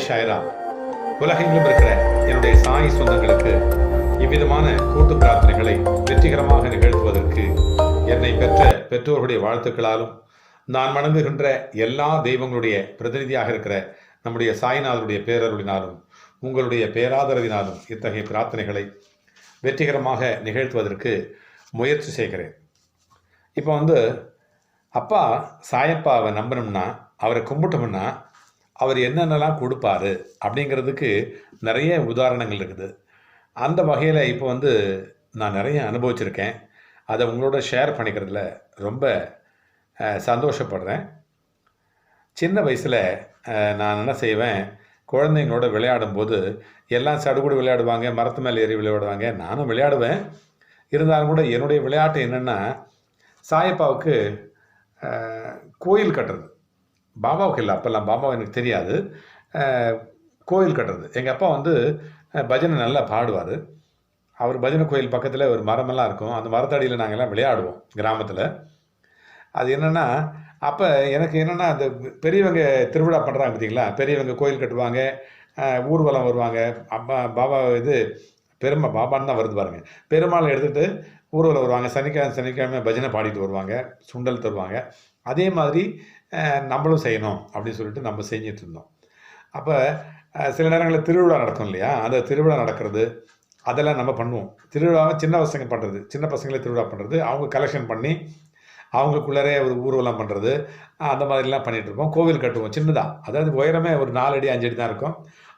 ஷாய்ராம். உலகெங்கிலும் இருக்கிற என்னுடைய சாய் சொந்தங்களுக்கு இவ்விதமான கூட்டு பிரார்த்தனைகளை வெற்றிகரமாக நிகழ்த்துவதற்கு என்னை பெற்ற பெற்றோர்களுடைய வாழ்த்துக்களாலும் நான் வணங்குகின்ற எல்லா தெய்வங்களுடைய பிரதிநிதியாக இருக்கிற நம்முடைய சாய்நாதருடைய பேரருளினாலும் உங்களுடைய பேராதரவினாலும் இத்தகைய பிரார்த்தனைகளை வெற்றிகரமாக நிகழ்த்துவதற்கு முயற்சி செய்கிறேன். இப்போ அப்பா சாயப்பாவை நம்பணும்னா, அவரை கும்பிட்டோம்னா அவர் என்னென்னலாம் கொடுப்பாரு அப்படிங்கிறதுக்கு நிறைய உதாரணங்கள் இருக்குது. அந்த வகையில் இப்போ நான் நிறைய அனுபவிச்சிருக்கேன். அதை உங்களோட ஷேர் பண்ணிக்கிறதுல ரொம்ப சந்தோஷப்படுறேன். சின்ன வயசில் நான் என்ன செய்வேன், குழந்தைங்களோட விளையாடும்போது எல்லாம் சடுகுடு விளையாடுவாங்க, மரத்து மேலே ஏறி விளையாடுவாங்க. நானும் விளையாடுவேன். இருந்தாலும் கூட என்னுடைய விளையாட்டு என்னென்னா, சாயப்பாவுக்கு கோயில் கட்டுறது. பாபாவுக்கு இல்லை, அப்போல்லாம் பாபா எனக்கு தெரியாது. கோயில் கட்டுறது. எங்கள் அப்பா பஜனை நல்லா பாடுவார். அவர் பஜனை கோயில் பக்கத்தில் ஒரு மரமெல்லாம் இருக்கும். அந்த மரத்தடியில் நாங்கள்லாம் விளையாடுவோம் கிராமத்தில். அது என்னென்னா, அப்போ எனக்கு என்னென்னா, அந்த பெரியவங்க திருவிழா பண்ணுறாங்க பார்த்தீங்களா, பெரியவங்க கோயில் கட்டுவாங்க, ஊர்வலம் வருவாங்க. பாபா பாபான்னு தான் வருது பாருங்க. பெருமாளை எடுத்துகிட்டு ஊர்வலம் வருவாங்க. சனிக்கிழமை பஜனை பாடிட்டு வருவாங்க, சுண்டல் தருவாங்க. அதே மாதிரி நம்மளும் செய்யணும் அப்படின்னு சொல்லிட்டு நம்ம செஞ்சிட்டு இருந்தோம். அப்போ சில நேரங்களில் திருவிழா நடக்கும் இல்லையா, அந்த திருவிழா நடக்கிறது அதெல்லாம் நம்ம பண்ணுவோம். திருவிழாவை சின்ன பசங்க பண்ணுறது, சின்ன பசங்களே திருவிழா பண்ணுறது, அவங்க கலெக்ஷன் பண்ணி அவங்களுக்குள்ளரே ஒரு ஊர்வலம் பண்ணுறது, அந்த மாதிரிலாம் பண்ணிகிட்ருப்போம். கோவில் கட்டுவோம் சின்னதாக, அதாவது உயரமே ஒரு 4 அடி 5 அடி தான் இருக்கும்.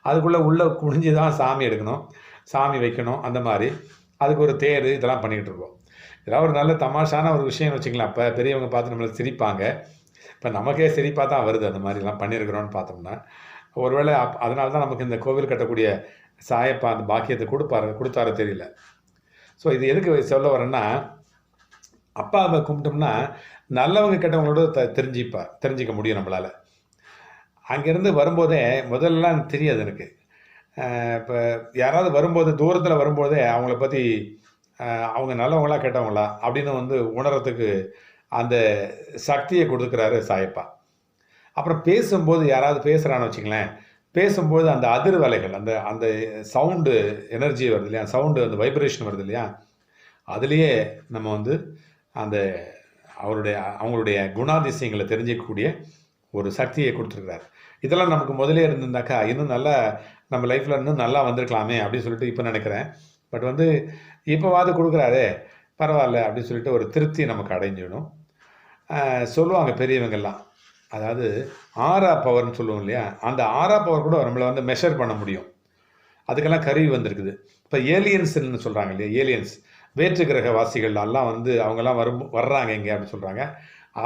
அதுக்குள்ளே உள்ளே குனிஞ்சு தான் சாமி எடுக்கணும், சாமி வைக்கணும். அந்த மாதிரி அதுக்கு ஒரு தேர் இதெல்லாம் பண்ணிக்கிட்டு இருப்போம். இதெல்லாம் ஒரு நல்ல தமாஷான ஒரு விஷயம்னு வச்சுக்கலாம். அப்போ பெரியவங்க பார்த்து நம்மளை சிரிப்பாங்க. இப்போ நமக்கே சிரிப்பாக தான் வருது அந்த மாதிரிலாம் பண்ணியிருக்கிறோன்னு பார்த்தோம்னா. ஒருவேளை அதனால தான் நமக்கு இந்த கோவில் கட்டக்கூடிய சாயப்பா அந்த பாக்கியத்தை கொடுத்தாரோ தெரியல. ஸோ இது எதுக்கு சொல்ல வரேன்னா, அப்பாவை கும்பிட்டோம்னா நல்லவங்க கெட்டவங்களோட தெரிஞ்சிக்க முடியும் நம்மளால். அங்கேருந்து வரும்போதே முதல்லலாம் தெரியாது எனக்கு. இப்போ யாராவது வரும்போது, தூரத்தில் வரும்போதே அவங்கள பற்றி அவங்க நல்லவங்களா கெட்டவங்களா அப்படின்னு உணர்றதுக்கு அந்த சக்தியை கொடுக்குறாரு சாயப்பா. அப்புறம் பேசும்போது யாராவது பேசுகிறான்னு வச்சுங்களேன், பேசும்போது அந்த அதிர்வலைகள், அந்த அந்த சவுண்டு எனர்ஜி வருது இல்லையா, சவுண்டு அந்த வைப்ரேஷன் வருது இல்லையா, அதுலேயே நம்ம அந்த அவங்களுடைய குணாதிசயங்களை தெரிஞ்சிக்கக்கூடிய ஒரு சக்தியை கொடுத்துருக்குறாரு. இதெல்லாம் நமக்கு முதலே இருந்திருந்தாக்கா இன்னும் நல்லா நம்ம லைஃப்பில் இன்னும் நல்லா வந்திருக்கலாமே அப்படின்னு சொல்லிட்டு இப்போ நினைக்கிறேன். பட் இப்போவாது கொடுக்குறாரு, பரவாயில்ல அப்படின்னு சொல்லிட்டு ஒரு திருப்தி நமக்கு அடைஞ்சிடும். சொல்லுவாங்க பெரியவங்கெல்லாம், அதாவது ஆரா பவர்னு சொல்லுவோம் இல்லையா, அந்த ஆரா பவர் கூட நம்மளை மெஷர் பண்ண முடியும். அதுக்கெல்லாம் கருவி வந்திருக்குது. இப்போ ஏலியன்ஸ்ன்னு சொல்கிறாங்க இல்லையா, ஏலியன்ஸ் வேற்று கிரக வாசிகள் எல்லாம் அவங்கெல்லாம் வர்றாங்க இங்கே அப்படின்னு சொல்கிறாங்க.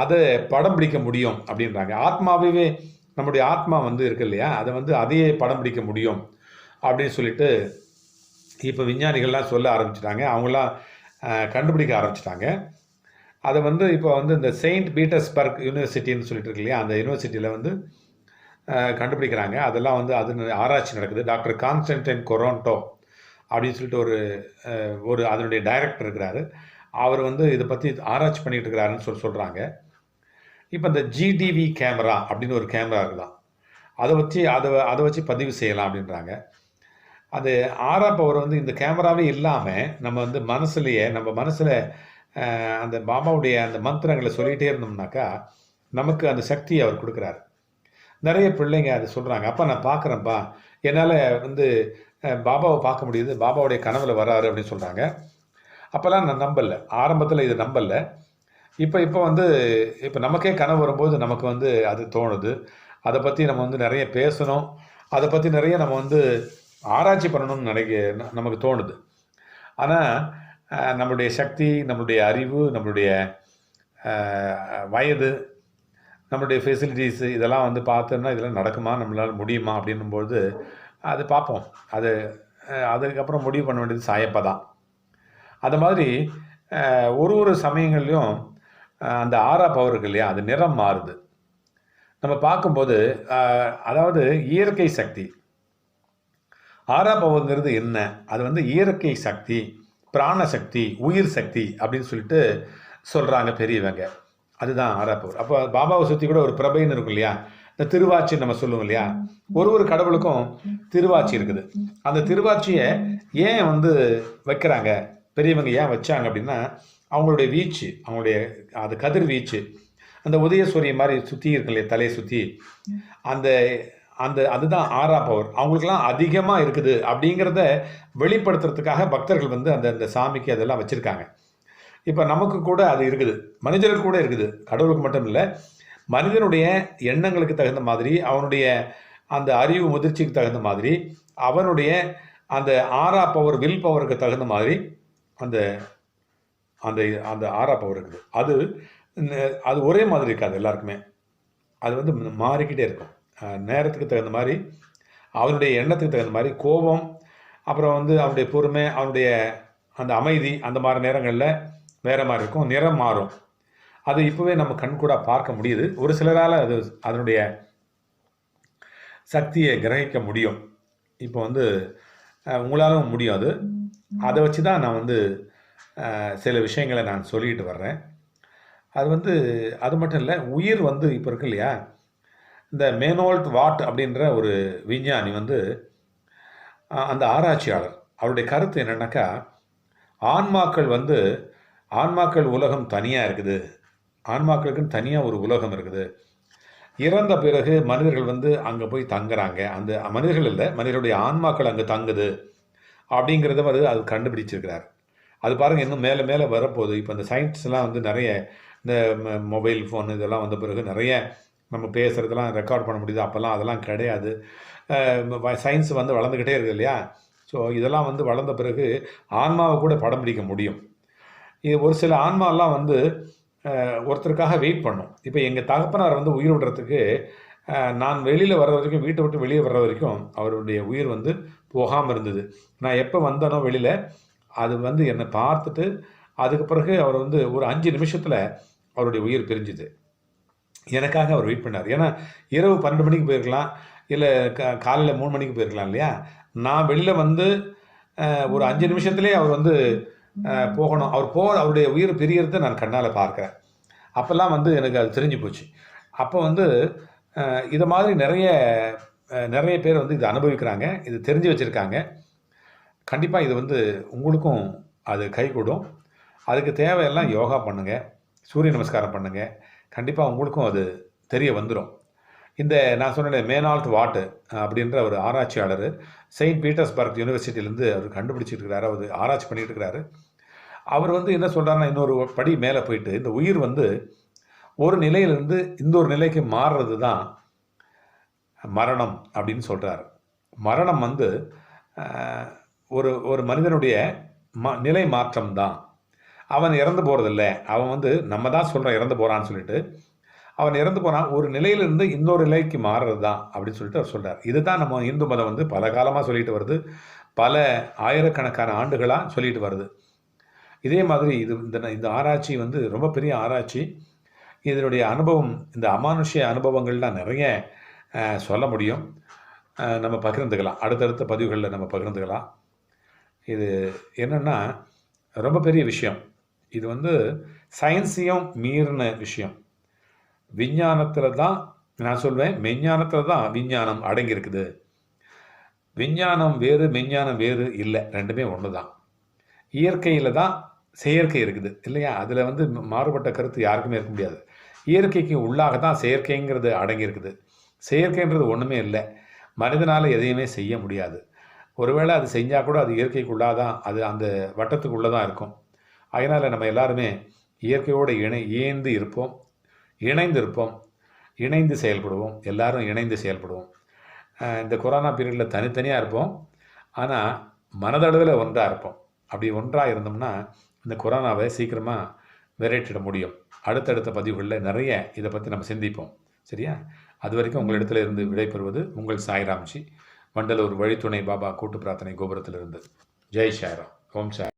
அதை படம் பிடிக்க முடியும் அப்படின்றாங்க. ஆத்மாவே நம்முடைய ஆத்மா இருக்கு இல்லையா, அதை அதையே படம் பிடிக்க முடியும் அப்படின்னு சொல்லிட்டு இப்போ விஞ்ஞானிகள்லாம் சொல்ல ஆரம்பிச்சிட்டாங்க. அவங்களாம் கண்டுபிடிக்க ஆரம்பிச்சிட்டாங்க. அதை இப்போ இந்த செயின்ட் பீட்டர்ஸ்பர்க் யூனிவர்சிட்டின்னு சொல்லிட்டு இருக்கு இல்லையா, அந்த யூனிவர்சிட்டியில் கண்டுபிடிக்கிறாங்க. அதெல்லாம் அது ஆராய்ச்சி நடக்குது. டாக்டர் கான்ஸ்டன்டைன் கொரோன்டோ அப்படின்னு சொல்லிட்டு ஒரு அதனுடைய டைரக்டர் இருக்கிறாரு. அவர் இதை பற்றி ஆராய்ச்சி பண்ணிகிட்டு இருக்கிறாருன்னு சொல்கிறாங்க. இப்போ இந்த ஜிடிவி கேமரா அப்படின்னு ஒரு கேமரா இருக்குதான், அதை வச்சு பதிவு செய்யலாம் அப்படின்றாங்க. அது ஆரா பவர் இந்த கேமராவே இல்லாமல் நம்ம மனசுலையே, நம்ம மனசில் அந்த பாபாவுடைய அந்த மந்திரங்களை சொல்லிகிட்டே இருந்தோம்னாக்கா நமக்கு அந்த சக்தியை அவர் கொடுக்குறாரு. நிறைய பிள்ளைங்க அதை சொல்கிறாங்க, அப்பா நான் பார்க்குறேன்ப்பா, என்னால் பாபாவை பார்க்க முடியுது, பாபாவுடைய கனவுல வராரு அப்படின்னு சொல்கிறாங்க. அப்போல்லாம் நான் நம்பலை, ஆரம்பத்தில் இது நம்பலை. இப்போ நமக்கே கனவு வரும்போது நமக்கு அது தோணுது. அதை பற்றி நம்ம நிறைய பேசணும், அதை பற்றி நிறைய நம்ம ஆராய்ச்சி பண்ணணும்னு நமக்கு தோணுது. ஆனால் நம்மளுடைய சக்தி, நம்மளுடைய அறிவு, நம்மளுடைய வயது, நம்மளுடைய ஃபெசிலிட்டிஸு இதெல்லாம் பார்த்தோம்னா இதெல்லாம் நடக்குமா, நம்மளால் முடியுமா அப்படின்னும்போது அது பார்ப்போம். அதுக்கப்புறம் முடிவு பண்ண வேண்டியது சாயப்பா தான். அது மாதிரி ஒரு சமயங்கள்லையும் அந்த ஆரா பவர் இருக்கு இல்லையா, அது நிறம் மாறுது. நம்ம பார்க்கும்போது அதாவது இயற்கை சக்தி. ஆரா பவர்ங்கிறது என்ன, அது இயற்கை சக்தி, பிராணசக்தி, உயிர் சக்தி அப்படின்னு சொல்லிட்டு சொல்கிறாங்க பெரியவங்க. அதுதான் ஆரா பவர். அப்போ பாபாவை சுற்றி கூட ஒரு பிரபைன்னு இருக்கும் இல்லையா, இந்த திருவாச்சி நம்ம சொல்லுவோம் இல்லையா, ஒரு கடவுளுக்கும் திருவாச்சி இருக்குது. அந்த திருவாச்சியை ஏன் வந்து வைக்கிறாங்க, பெரியவங்க ஏன் வச்சாங்க அப்படின்னா, அவங்களுடைய வீச்சு, அவங்களுடைய அது கதிர் வீச்சு, அந்த உதயசூரியன் மாதிரி சுற்றி இருக்கு இல்லையா, தலையை சுற்றி, அந்த அந்த அதுதான் ஆறா பவர் அவங்களுக்கெல்லாம் அதிகமாக இருக்குது அப்படிங்கிறத வெளிப்படுத்துறதுக்காக பக்தர்கள் வந்து அந்த அந்த சாமிக்கு அதெல்லாம் வச்சுருக்காங்க. இப்போ நமக்கு கூட அது இருக்குது, மனிதர்களுக்கு கூட இருக்குது, கடவுளுக்கு மட்டும் இல்லை. மனிதனுடைய எண்ணங்களுக்கு தகுந்த மாதிரி, அவனுடைய அந்த அறிவு முதிர்ச்சிக்கு தகுந்த மாதிரி, அவனுடைய அந்த ஆறா பவர் வில் பவருக்கு தகுந்த மாதிரி அந்த அந்த அந்த ஆறா பவர் இருக்குது. அது அது ஒரே மாதிரி இருக்காது எல்லாருக்குமே. அது வந்து மாறிக்கிட்டே இருக்கும். நேரத்துக்கு தகுந்த மாதிரி, அவனுடைய எண்ணத்துக்கு தகுந்த மாதிரி, கோபம், அப்புறம் வந்து அவனுடைய பொறுமை, அவனுடைய அந்த அமைதி, அந்த மாதிரி நேரங்களில் வேறு மாதிரி இருக்கும். நிறம் மாறும். அது இப்போவே நம்ம கண்கூட பார்க்க முடியுது. ஒரு சிலரால் அது அதனுடைய சக்தியை கிரகிக்க முடியும். இப்போ வந்து உங்களாலும் முடியும் அது. அதை வச்சு தான் நான் வந்து சில விஷயங்களை நான் சொல்லிக்கிட்டு வர்றேன். அது வந்து அது மட்டும் இல்லை, உயிர் வந்து இப்போ இருக்கு இல்லையா, இந்த மேனோல்ட் வாட் அப்படின்ற ஒரு விஞ்ஞானி வந்து அந்த ஆராய்ச்சியாளர், அவருடைய கருத்து என்னென்னாக்கா, ஆன்மாக்கள் உலகம் தனியாக இருக்குது, ஆன்மாக்களுக்குன்னு தனியாக ஒரு உலகம் இருக்குது. இறந்த பிறகு மனிதர்கள் வந்து அங்கே போய் தங்குறாங்க. அந்த மனிதர்கள் இல்லை, மனிதர்களுடைய ஆன்மாக்கள் அங்கே தங்குது அப்படிங்கிறத வந்து அது கண்டுபிடிச்சிருக்கிறார். அது பாருங்கள், இன்னும் மேலே மேலே வரப்போகுது. இப்போ இந்த சயின்ஸ்லாம் வந்து நிறைய, இந்த மொபைல் ஃபோன் இதெல்லாம் வந்த பிறகு நிறைய நம்ம பேசுகிறதெல்லாம் ரெக்கார்ட் பண்ண முடியுது. அப்போல்லாம் அதெல்லாம் கிடையாது. சயின்ஸ் வந்து வளர்ந்துக்கிட்டே இருக்குது இல்லையா. ஸோ இதெல்லாம் வந்து வளர்ந்த பிறகு ஆன்மாவை கூட படம் பிடிக்க முடியும். இது ஒரு சில ஆன்மாலாம் வந்து ஒருத்தருக்காக வெயிட் பண்ணும். இப்போ எங்கள் தகப்பனார் வந்து உயிர் விடுறதுக்கு நான் வெளியில் வர்ற வரைக்கும், வீட்டை விட்டு வெளியே வர்ற வரைக்கும் அவருடைய உயிர் வந்து போகாமல் இருந்தது. நான் எப்போ வந்தனோ வெளியில், அது வந்து என்னை பார்த்துட்டு அதுக்கு பிறகு அவர் வந்து ஒரு 5 நிமிஷத்தில் அவருடைய உயிர் பிரிஞ்சுது. எனக்காக அவர் வெயிட் பண்ணார். ஏன்னா இரவு 12 மணிக்கு போயிருக்கலாம், இல்லை காலையில் 3 மணிக்கு போயிருக்கலாம் இல்லையா. நான் வெளியில் வந்து ஒரு 5 நிமிஷத்துலேயே அவர் வந்து போகணும். அவருடைய உயிர் பிரியறதை நான் கண்ணால் பார்க்குறேன். அப்போல்லாம் வந்து எனக்கு அது தெரிஞ்சு போச்சு. அப்போ வந்து இதை மாதிரி நிறைய பேர் வந்து இதை அனுபவிக்கிறாங்க, இது தெரிஞ்சு வச்சுருக்காங்க. கண்டிப்பாக இது வந்து உங்களுக்கும் அது கைகூடும். அதுக்கு தேவையெல்லாம் யோகா பண்ணுங்கள், சூரிய நமஸ்காரம் பண்ணுங்கள். கண்டிப்பாக உங்களுக்கும் அது தெரிய வந்துடும். இந்த நான் சொன்னேன் மேனால்ட் வாட் அப்படின்ற ஒரு ஆராய்ச்சியாளர் செயின்ட் பீட்டர்ஸ்பர்க் யூனிவர்சிட்டியிலேருந்து அவர் கண்டுபிடிச்சிட்டு இருக்கிறாரு, அவர் ஆராய்ச்சி பண்ணிட்டு இருக்கிறாரு. அவர் வந்து என்ன சொல்கிறாருன்னா, இன்னொரு படி மேலே போயிட்டு, இந்த உயிர் வந்து ஒரு நிலையிலிருந்து இன்னொரு நிலைக்கு மாறுறது தான் மரணம் அப்படின்னு சொல்கிறார். மரணம் வந்து ஒரு மனிதனுடைய நிலை மாற்றம் தான். அவன் இறந்து போகிறதில்ல, அவன் வந்து நம்ம தான் சொல்கிறோம் இறந்து போகிறான்னு சொல்லிட்டு, அவன் இறந்து போகிறான், ஒரு நிலையிலிருந்து இன்னொரு நிலைக்கு மாறுறது தான் அப்படின்னு சொல்லிட்டு அவர் சொல்கிறார். இதுதான் நம்ம இந்து மதம் வந்து பல காலமாக சொல்லிட்டு வருது, பல ஆயிரக்கணக்கான ஆண்டுகளாக சொல்லிட்டு வருது. இதே மாதிரி இந்த ஆராய்ச்சி வந்து ரொம்ப பெரிய ஆராய்ச்சி. இதனுடைய அனுபவம், இந்த அமானுஷ்ய அனுபவங்கள்லாம் நிறைய சொல்ல முடியும். நம்ம பகிர்ந்துக்கலாம், அடுத்தடுத்த பதிவுகளில் நம்ம பகிர்ந்துக்கலாம். இது என்னென்னா ரொம்ப பெரிய விஷயம். இது வந்து சயின்ஸையும் மீறின விஷயம். விஞ்ஞானத்தில் தான் நான் சொல்வேன், மெஞ்ஞானத்தில் தான் விஞ்ஞானம் அடங்கியிருக்குது. விஞ்ஞானம் வேறு, மெஞ்ஞானம் வேறு இல்லை, ரெண்டுமே ஒன்று தான். இயற்கையில் தான் செயற்கை இருக்குது இல்லையா. அதில் வந்து மாறுபட்ட கருத்து யாருக்குமே இருக்க முடியாது. இயற்கைக்கு உள்ளாக தான் செயற்கைங்கிறது அடங்கியிருக்குது. செயற்கைன்றது ஒன்றுமே இல்லை, மனிதனால் எதையுமே செய்ய முடியாது. ஒருவேளை அது செஞ்சால் கூட அது இயற்கைக்குள்ளாக தான், அது அந்த வட்டத்துக்குள்ளே தான் இருக்கும். அதனால் நம்ம எல்லாருமே இயற்கையோடு இணைந்து இருப்போம், இணைந்து செயல்படுவோம், எல்லாரும் இணைந்து செயல்படுவோம். இந்த கொரோனா பீரியடில் தனித்தனியாக இருப்போம், ஆனால் மனதளவில் ஒன்றாக இருப்போம். அப்படி ஒன்றாக இருந்தோம்னா இந்த கொரோனாவை சீக்கிரமாக விரட்டிட முடியும். அடுத்தடுத்த பதிவுகளில் நிறைய இதை பற்றி நம்ம சிந்திப்போம். சரியா? அது வரைக்கும் உங்களிடத்தில் இருந்து விடைபெறுவது உங்கள் சாய்ராம்ஜி, வண்டலூர் வழித்துணை பாபா கூட்டு பிரார்த்தனை கோபுரத்திலிருந்து. ஜெய் சாய்ராம். ஓம் சாய்.